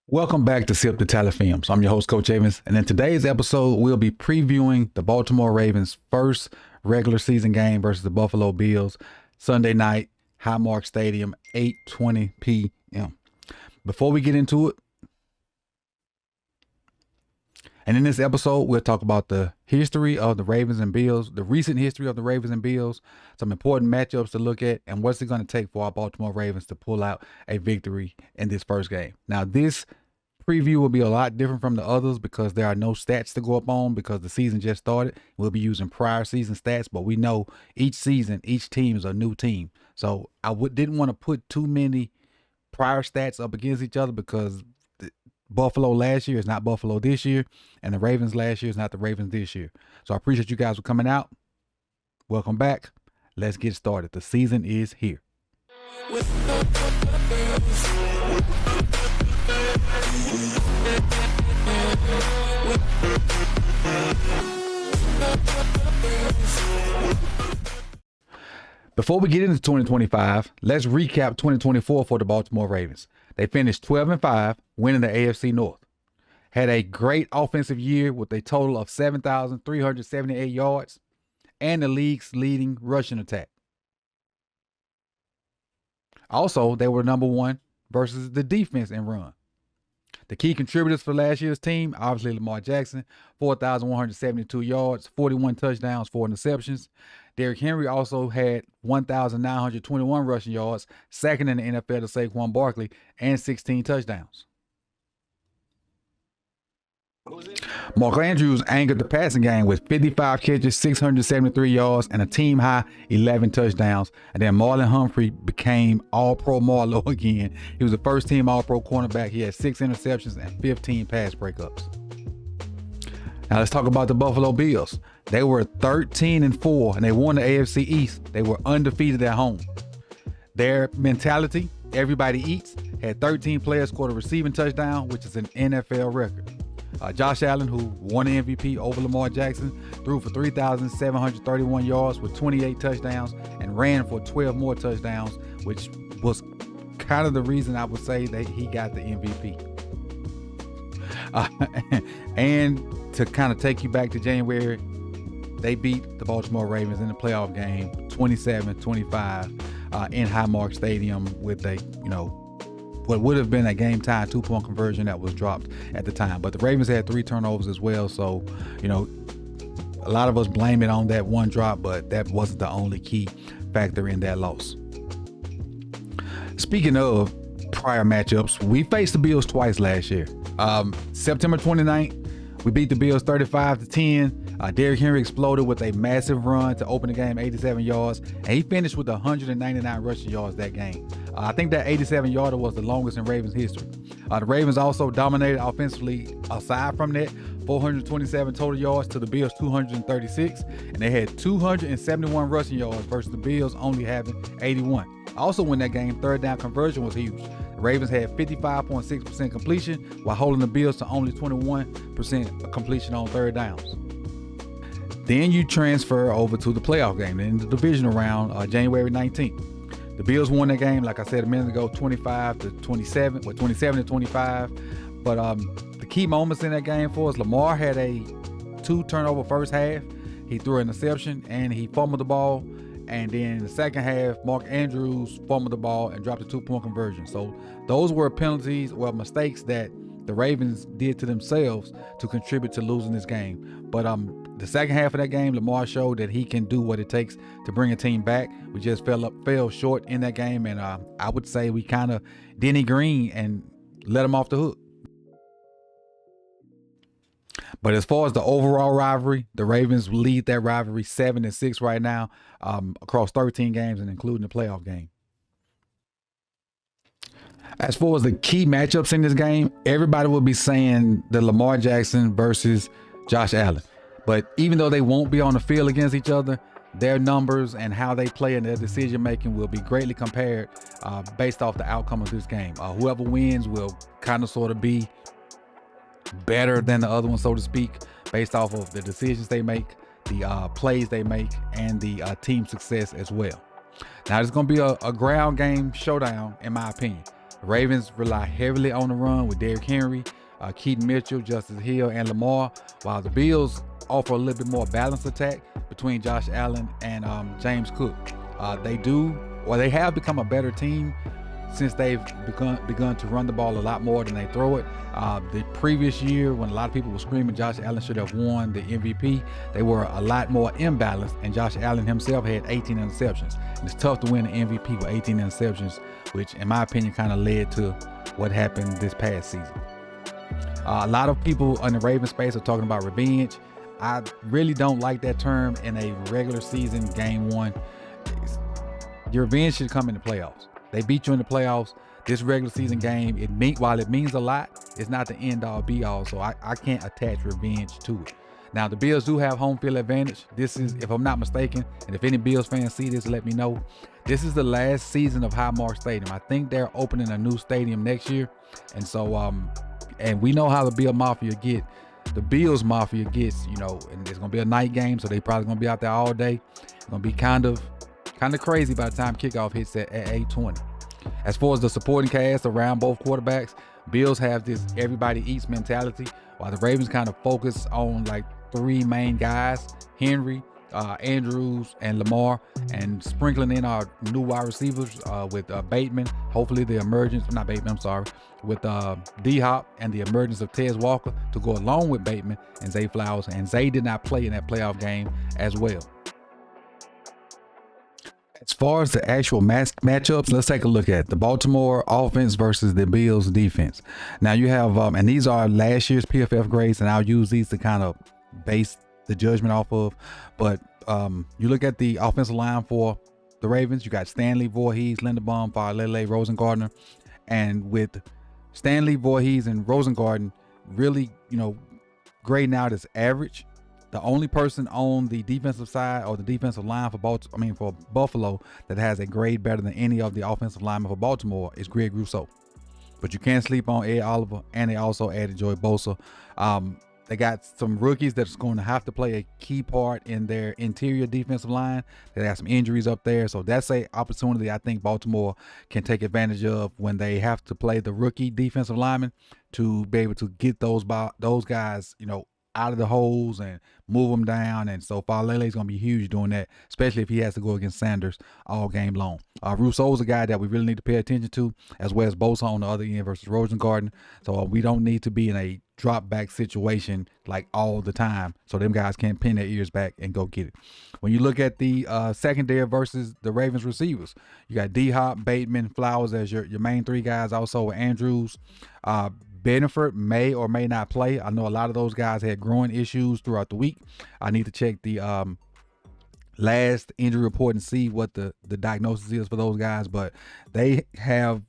Welcome back to Sip the Tally Films. I'm your host, Coach Evans, and in today's episode, we'll be previewing the Baltimore Ravens' first regular season game versus the Buffalo Bills, Sunday night, Highmark Stadium, 8:20 p.m. Before we get into it, and in this episode, we'll talk about the history of the Ravens and Bills, the recent history of the Ravens and Bills, some important matchups to look at, and what's it going to take for our Baltimore Ravens to pull out a victory in this first game. Now, this preview will be a lot different from the others because there are no stats to go up on because the season just started. We'll be using prior season stats, but we know each season, each team is a new team. So I didn't want to put too many prior stats up against each other because Buffalo last year is not Buffalo this year, and the Ravens last year is not the Ravens this year. So I appreciate you guys for coming out. Welcome back. Let's get started. The season is here. Before we get into 2025, let's recap 2024 for the Baltimore Ravens. They finished 12-5, winning the AFC North. Had a great offensive year with a total of 7,378 yards and the league's leading rushing attack. Also, they were number one versus the defense in run. The key contributors for last year's team, obviously Lamar Jackson, 4,172 yards, 41 touchdowns, 4 interceptions. Derrick Henry also had 1,921 rushing yards, second in the NFL to Saquon Barkley, and 16 touchdowns. Mark Andrews anchored the passing game with 55 catches, 673 yards, and a team-high 11 touchdowns. And then Marlon Humphrey became All-Pro Marlo again. He was the first-team All-Pro cornerback. He had 6 interceptions and 15 pass breakups. Now let's talk about the Buffalo Bills. They were 13-4, and they won the AFC East. They were undefeated at home. Their mentality, everybody eats, had 13 players scored a receiving touchdown, which is an NFL record. Josh Allen, who won the MVP over Lamar Jackson, threw for 3,731 yards with 28 touchdowns and ran for 12 more touchdowns, which was kind of the reason I would say that he got the MVP. And to kind of take you back to January, they beat the Baltimore Ravens in the playoff game 27-25 in Highmark Stadium with a, what would have been a game-time 2-point conversion that was dropped at the time. But the Ravens had 3 turnovers as well, so, a lot of us blame it on that one drop, but that wasn't the only key factor in that loss. Speaking of prior matchups, we faced the Bills twice last year. September 29th, we beat the Bills 35-10. Derrick Henry exploded with a massive run to open the game, 87 yards, and he finished with 199 rushing yards that game. I think that 87-yarder was the longest in Ravens history. The Ravens also dominated offensively aside from that, 427 total yards to the Bills 236, and they had 271 rushing yards versus the Bills only having 81. Also in that game, third down conversion was huge. The Ravens had 55.6% completion while holding the Bills to only 21% completion on third downs. Then you transfer over to the playoff game in the divisional round, January 19th. The Bills won that game, like I said a minute ago, 25-27, or 27-25. But the key moments in that game for us, Lamar had a 2-turnover first half. He threw an interception and he fumbled the ball. And then in the second half, Mark Andrews fumbled the ball and dropped a 2-point conversion. So those were penalties or mistakes that the Ravens did to themselves to contribute to losing this game. But the second half of that game, Lamar showed that he can do what it takes to bring a team back. We just fell short in that game, and I would say we kind of Denny Green and let him off the hook. But as far as the overall rivalry, the Ravens lead that rivalry 7-6 right now across 13 games and including the playoff game. As far as the key matchups in this game, everybody will be saying the Lamar Jackson versus Josh Allen. But even though they won't be on the field against each other, their numbers and how they play and their decision-making will be greatly compared based off the outcome of this game. Whoever wins will kind of sort of be better than the other one, so to speak, based off of the decisions they make, the plays they make, and the team success as well. Now, it's going to be a ground game showdown, in my opinion. Ravens rely heavily on the run with Derrick Henry, Keaton Mitchell, Justice Hill, and Lamar, while the Bills offer a little bit more balanced attack between Josh Allen and James Cook. They have become a better team since they've begun to run the ball a lot more than they throw it. The previous year, when a lot of people were screaming Josh Allen should have won the MVP, they were a lot more imbalanced, and Josh Allen himself had 18 interceptions. And it's tough to win an MVP with 18 interceptions, which in my opinion kind of led to what happened this past season. A lot of people in the Ravens space are talking about revenge. I really don't like that term in a regular season game one. Your revenge should come in the playoffs. They beat you in the playoffs. This regular season game, while it means a lot, it's not the end all be all. So I can't attach revenge to it. Now the Bills do have home field advantage. This is, if I'm not mistaken, and if any Bills fans see this, let me know. This is the last season of Highmark Stadium. I think they're opening a new stadium next year, and so and we know how the Bill Mafia get. The Bills Mafia gets, and it's gonna be a night game, so they probably gonna be out there all day. It's gonna be kind of crazy by the time kickoff hits at 8:20. As far as the supporting cast around both quarterbacks, Bills have this everybody eats mentality, while the Ravens kind of focus on like three main guys: Henry, Andrews, and Lamar, and sprinkling in our new wide receivers with Bateman. Hopefully the emergence, not Bateman, I'm sorry, with D-Hop and the emergence of Tez Walker to go along with Bateman and Zay Flowers. And Zay did not play in that playoff game as well. As far as the actual matchups, let's take a look at the Baltimore offense versus the Bills defense. Now you have, and these are last year's PFF grades, and I'll use these to kind of base the judgment off of. But you look at the offensive line for the Ravens, you got Stanley, Voorhees, Linderbaum, Farlele, Rosengarten. And with Stanley, Voorhees, and Rosengarten really, grading out as average, the only person on the defensive side or the defensive line for Buffalo that has a grade better than any of the offensive linemen for Baltimore is Greg Rousseau. But you can't sleep on Ed Oliver, and they also added Joey Bosa. They got some rookies that's going to have to play a key part in their interior defensive line. They have some injuries up there, so that's an opportunity I think Baltimore can take advantage of when they have to play the rookie defensive linemen to be able to get those guys, out of the holes and move them down. And so Farlele is going to be huge doing that, especially if he has to go against Sanders all game long. Rousseau's a guy that we really need to pay attention to, as well as Bosa on the other end versus Rosengarten. So we don't need to be in a drop back situation like all the time, so them guys can't pin their ears back and go get it. When you look at the secondary versus the Ravens receivers, you got D-Hop, Bateman, Flowers as your main three guys, also with Andrews. Benford may or may not play. I know a lot of those guys had growing issues throughout the week. I need to check the last injury report and see what the diagnosis is for those guys, but they have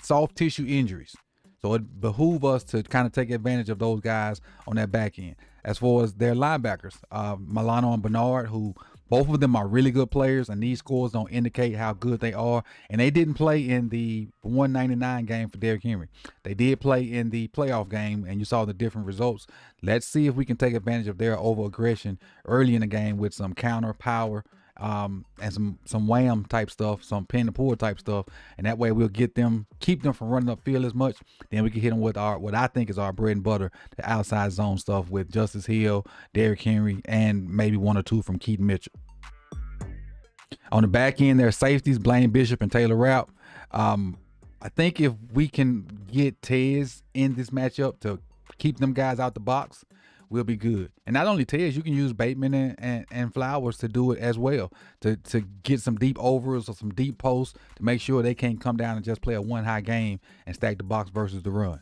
soft tissue injuries. So it behooves us to kind of take advantage of those guys on that back end. As far as their linebackers, Milano and Bernard, who both of them are really good players, and these scores don't indicate how good they are. And they didn't play in the 199 game for Derrick Henry. They did play in the playoff game, and you saw the different results. Let's see if we can take advantage of their over-aggression early in the game with some counter power and some wham type stuff, some pin and pull type stuff, and that way we'll keep them from running upfield as much. Then we can hit them with what I think is our bread and butter, the outside zone stuff with Justice Hill, Derrick Henry, and maybe one or two from Keaton Mitchell. On the back end, there are safeties, Blaine Bishop and Taylor Rapp. I think if we can get Tez in this matchup to keep them guys out the box, we'll be good. And not only Tez, you can use Bateman and Flowers to do it as well, to get some deep overs or some deep posts to make sure they can't come down and just play a one high game and stack the box versus the run.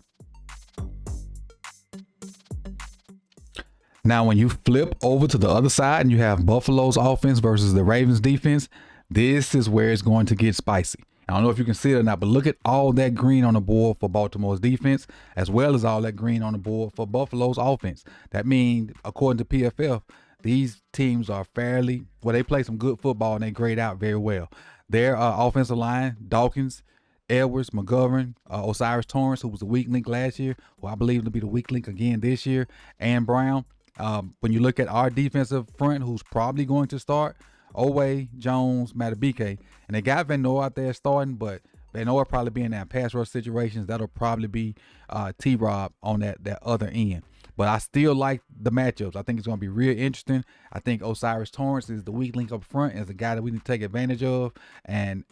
Now, when you flip over to the other side and you have Buffalo's offense versus the Ravens defense, this is where it's going to get spicy. I don't know if you can see it or not, but look at all that green on the board for Baltimore's defense, as well as all that green on the board for Buffalo's offense. That means, according to PFF, these teams are they play some good football and they grade out very well. Their offensive line, Dawkins, Edwards, McGovern, Osiris Torrance, who was the weak link last year, who I believe will be the weak link again this year, and Brown. When you look at our defensive front, who's probably going to start, Owe, Jones, Matabike, and they got Van Noy out there starting, but They know it'll probably be in that pass rush situations. That'll probably be T-Rob on that other end. But I still like the matchups. I think it's going to be real interesting. I think Osiris Torrance is the weak link up front, as a guy that we need to take advantage of and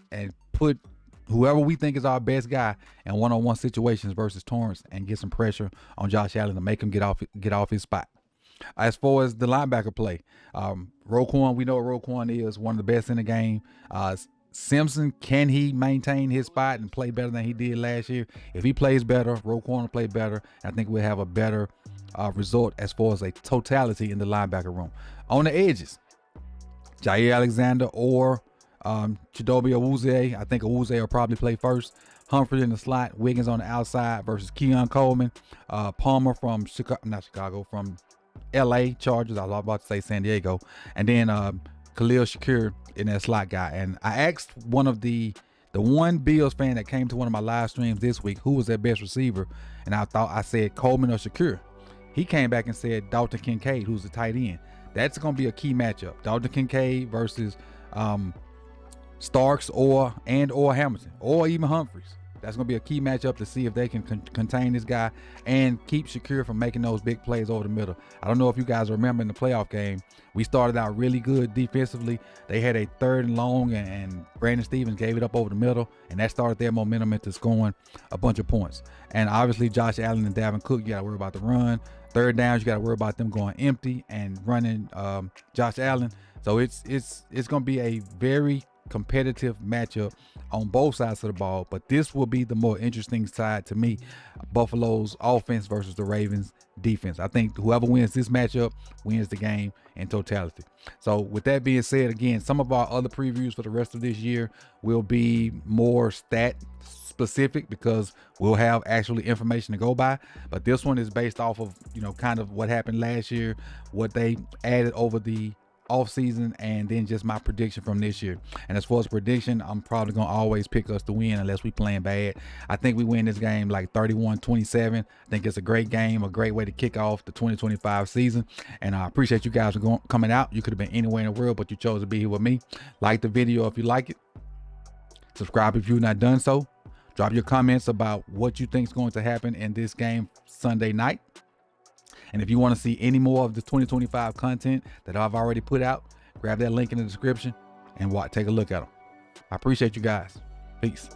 put whoever we think is our best guy in one-on-one situations versus Torrance and get some pressure on Josh Allen to make him get off his spot. As far as the linebacker play, Roquan, we know what Roquan is, one of the best in the game. Simpson, can he maintain his spot and play better than he did last year? If he plays better, Roquan will play better. I think we'll have a better result as far as a totality in the linebacker room. On the edges, Jair Alexander or Chidobe Awuzie. I think Awuzie will probably play first. Humphrey in the slot, Wiggins on the outside versus Keon Coleman. Palmer from from LA Chargers. I was about to say San Diego. And then Khalil Shakir in that slot guy. And I asked one of the one Bills fan that came to one of my live streams this week who was their best receiver, and I said Coleman or Shakir. He came back and said Dalton Kincaid, who's the tight end. That's going to be a key matchup. Dalton Kincaid versus Starks or Hamilton or even Humphreys. That's going to be a key matchup to see if they can contain this guy and keep Shakir from making those big plays over the middle. I don't know if you guys remember in the playoff game, we started out really good defensively. They had a 3rd and long, and Brandon Stevens gave it up over the middle, and that started their momentum into scoring a bunch of points. And obviously, Josh Allen and Dalvin Cook, you got to worry about the run. 3rd downs, you got to worry about them going empty and running Josh Allen. So it's going to be a very competitive matchup on both sides of the ball, but this will be the more interesting side to me. Buffalo's offense versus the Ravens defense. I think whoever wins this matchup wins the game in totality. So with that being said, again, some of our other previews for the rest of this year will be more stat specific because we'll have actually information to go by, but this one is based off of kind of what happened last year, what they added over the off season, and then just my prediction from this year. And as far as prediction, I'm probably gonna always pick us to win unless we playing bad. I think we win this game like 31-27. I think it's a great game, a great way to kick off the 2025 season. And I appreciate you guys for coming out. You could have been anywhere in the world, but you chose to be here with me. Like the video if you like it. Subscribe if you've not done so. Drop your comments about what you think is going to happen in this game Sunday night. And if you want to see any more of the 2025 content that I've already put out, grab that link in the description and take a look at them. I appreciate you guys. Peace.